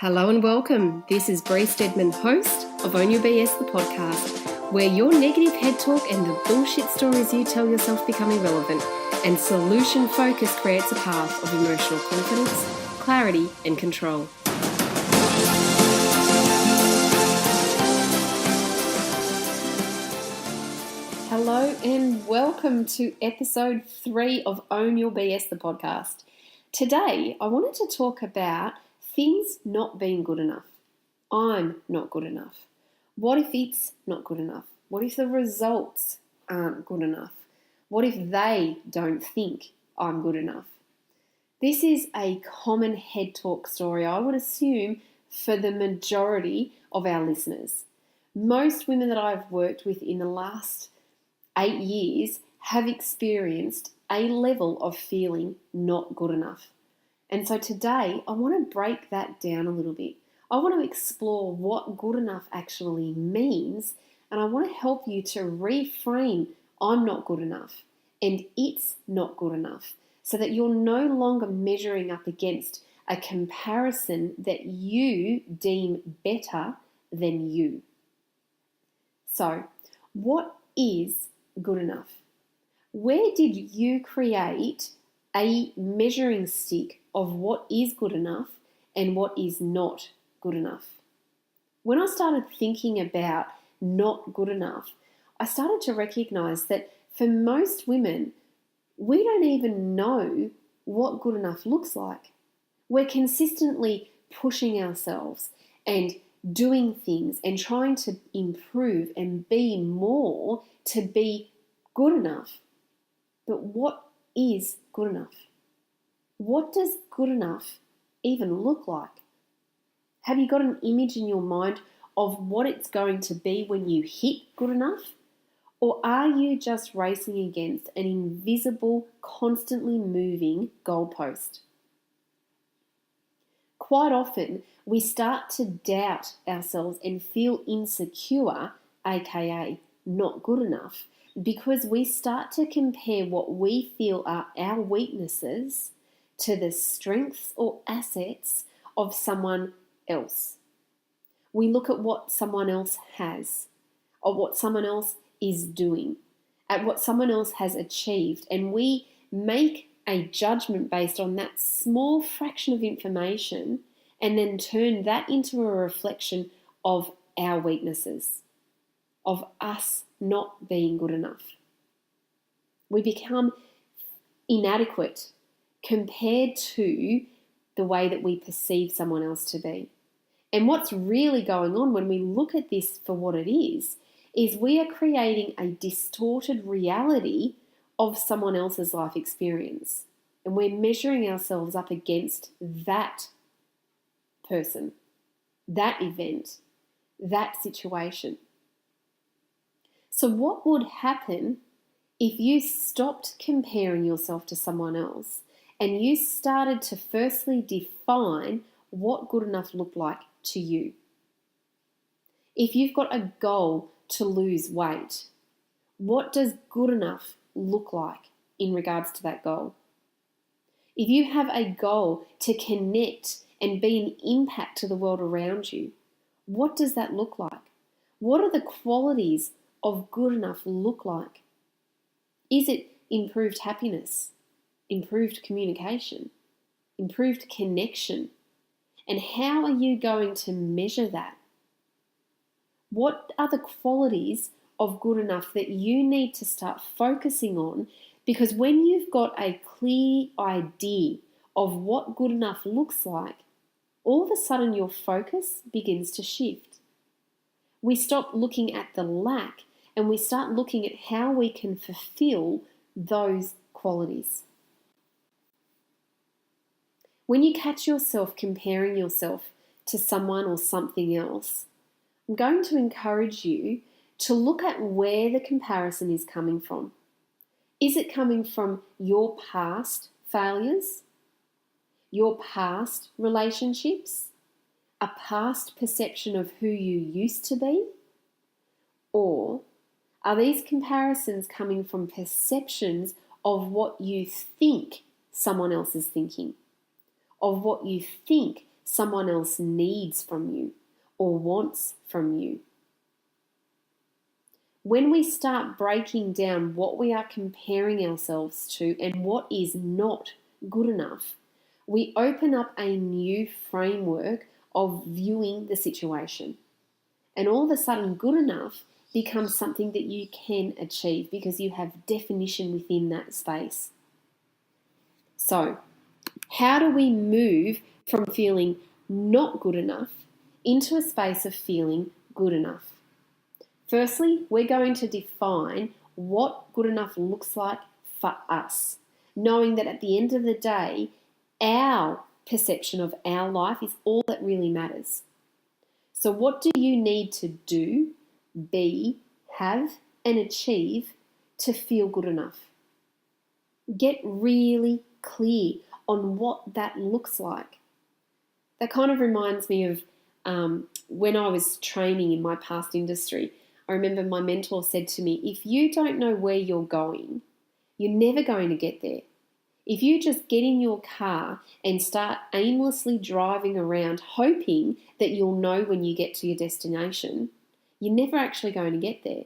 Hello and welcome. This is Bree Stedman, host of Own Your BS, the podcast, where your negative head talk and the bullshit stories you tell yourself become irrelevant, and solution focus creates a path of emotional confidence, clarity, and control. Hello and welcome to episode 3 of Own Your BS, the podcast. Today, I wanted to talk about things not being good enough. I'm not good enough. What if it's not good enough? What if the results aren't good enough? What if they don't think I'm good enough? This is a common head talk story, I would assume, for the majority of our listeners. Most women that I've worked with in the last 8 years have experienced a level of feeling not good enough. And so today, I want to break that down a little bit. I want to explore what good enough actually means, and I want to help you to reframe I'm not good enough and it's not good enough, so that you're no longer measuring up against a comparison that you deem better than you. So, what is good enough? Where did you create a measuring stick of what is good enough and what is not good enough? When I started thinking about not good enough, I started to recognize that for most women, we don't even know what good enough looks like. We're consistently pushing ourselves and doing things and trying to improve and be more to be good enough. But what is good enough? What does good enough even look like? Have you got an image in your mind of what it's going to be when you hit good enough? Or are you just racing against an invisible, constantly moving goalpost? Quite often, we start to doubt ourselves and feel insecure, aka not good enough, because we start to compare what we feel are our weaknesses to the strengths or assets of someone else. We look at what someone else has, or what someone else is doing, at what someone else has achieved, and we make a judgment based on that small fraction of information and then turn that into a reflection of our weaknesses, of us not being good enough. We become inadequate compared to the way that we perceive someone else to be. And what's really going on when we look at this for what it is we are creating a distorted reality of someone else's life experience. And we're measuring ourselves up against that person, that event, that situation. So what would happen if you stopped comparing yourself to someone else and you started to firstly define what good enough looked like to you? If you've got a goal to lose weight, what does good enough look like in regards to that goal? If you have a goal to connect and be an impact to the world around you, what does that look like? What are the qualities of good enough look like? Is it improved happiness, improved communication, improved connection? And how are you going to measure that? What are the qualities of good enough that you need to start focusing on? Because when you've got a clear idea of what good enough looks like, all of a sudden your focus begins to shift. We stop looking at the lack and we start looking at how we can fulfill those qualities. When you catch yourself comparing yourself to someone or something else, I'm going to encourage you to look at where the comparison is coming from. Is it coming from your past failures, your past relationships, a past perception of who you used to be? Or are these comparisons coming from perceptions of what you think someone else is thinking, of what you think someone else needs from you or wants from you. When we start breaking down what we are comparing ourselves to and what is not good enough, we open up a new framework of viewing the situation. And all of a sudden, good enough becomes something that you can achieve because you have definition within that space. So, how do we move from feeling not good enough into a space of feeling good enough? Firstly, we're going to define what good enough looks like for us, knowing that at the end of the day, our perception of our life is all that really matters. So what do you need to do, be, have, and achieve to feel good enough? Get really clear on what that looks like. That kind of reminds me of when I was training in my past industry. I remember my mentor said to me, if you don't know where you're going, you're never going to get there. If you just get in your car and start aimlessly driving around hoping that you'll know when you get to your destination, you're never actually going to get there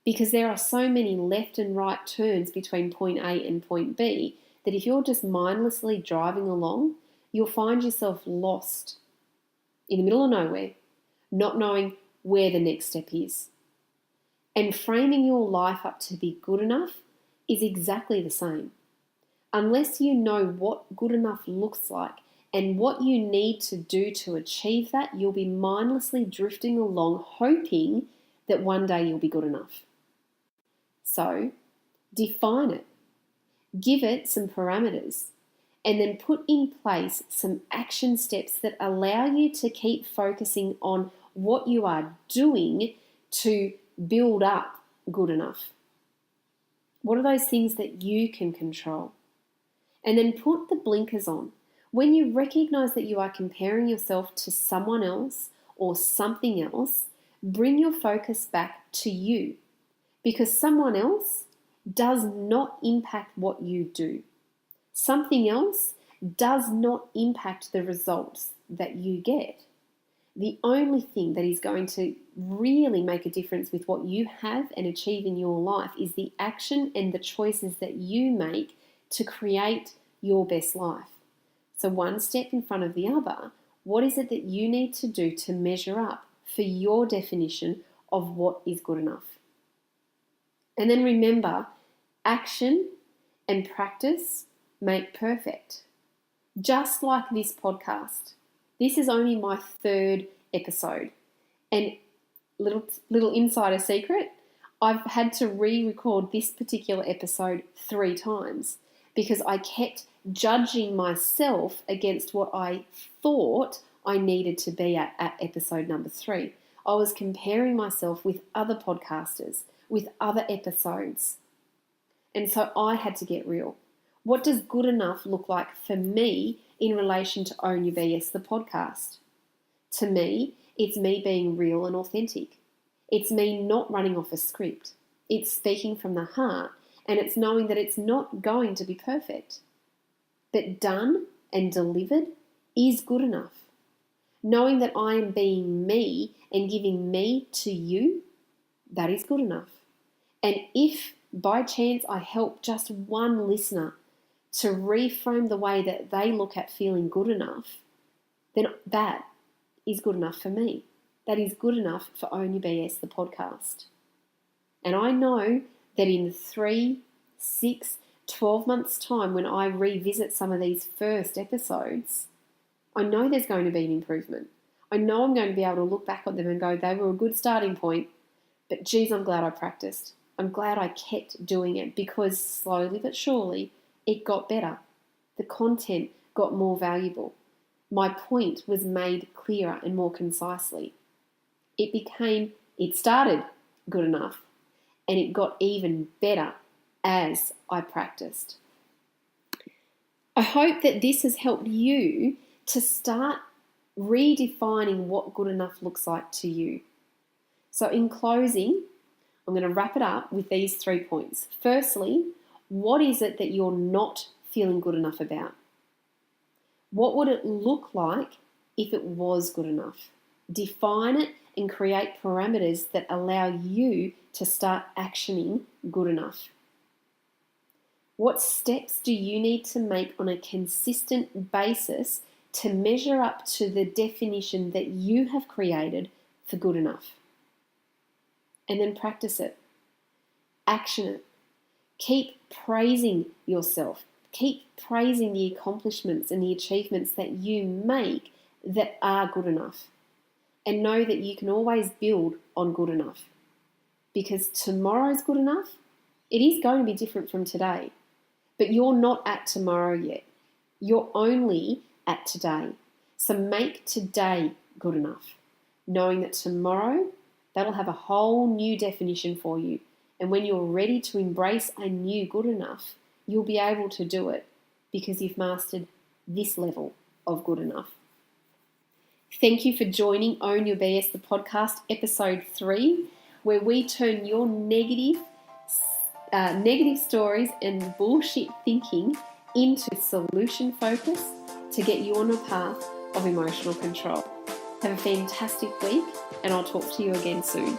because there are so many left and right turns between point A and point B that if you're just mindlessly driving along, you'll find yourself lost in the middle of nowhere, not knowing where the next step is. And framing your life up to be good enough is exactly the same. Unless you know what good enough looks like and what you need to do to achieve that, you'll be mindlessly drifting along hoping that one day you'll be good enough. So, define it. Give it some parameters and then put in place some action steps that allow you to keep focusing on what you are doing to build up good enough. What are those things that you can control? And then put the blinkers on. When you recognize that you are comparing yourself to someone else or something else, bring your focus back to you because someone else does not impact what you do. Something else does not impact the results that you get. The only thing that is going to really make a difference with what you have and achieve in your life is the action and the choices that you make to create your best life. So one step in front of the other, what is it that you need to do to measure up for your definition of what is good enough? And then remember, action and practice make perfect. Just like this podcast. This is only my 3rd episode. And little insider secret, I've had to re-record this particular episode 3 times because I kept judging myself against what I thought I needed to be at episode number 3. I was comparing myself with other podcasters, with other episodes. And so I had to get real. What does good enough look like for me in relation to Own Your BS, the podcast? To me, it's me being real and authentic. It's me not running off a script. It's speaking from the heart, and it's knowing that it's not going to be perfect. But done and delivered is good enough. Knowing that I am being me and giving me to you, that is good enough. And if by chance I help just one listener to reframe the way that they look at feeling good enough, then that is good enough for me. That is good enough for Own Your BS, the podcast. And I know that in 3, 6, 12 months' time, when I revisit some of these first episodes, I know there's going to be an improvement. I know I'm going to be able to look back on them and go, they were a good starting point, but geez, I'm glad I practiced. I'm glad I kept doing it because slowly but surely it got better. The content got more valuable. My point was made clearer and more concisely. It started good enough and it got even better as I practiced. I hope that this has helped you to start redefining what good enough looks like to you. So in closing, I'm going to wrap it up with these 3 points. Firstly, what is it that you're not feeling good enough about? What would it look like if it was good enough. Define it and create parameters that allow you to start actioning good enough. What steps do you need to make on a consistent basis to measure up to the definition that you have created for good enough? And then practice it. Action it. Keep praising yourself. Keep praising the accomplishments and the achievements that you make that are good enough. And know that you can always build on good enough. Because tomorrow's good enough, it is going to be different from today. But you're not at tomorrow yet. You're only at today. So make today good enough, knowing that tomorrow, that'll have a whole new definition for you. And when you're ready to embrace a new good enough, you'll be able to do it because you've mastered this level of good enough. Thank you for joining Own Your BS, the podcast, episode 3, where we turn your negative stories and bullshit thinking into solution focus to get you on a path of emotional control. Have a fantastic week, and I'll talk to you again soon.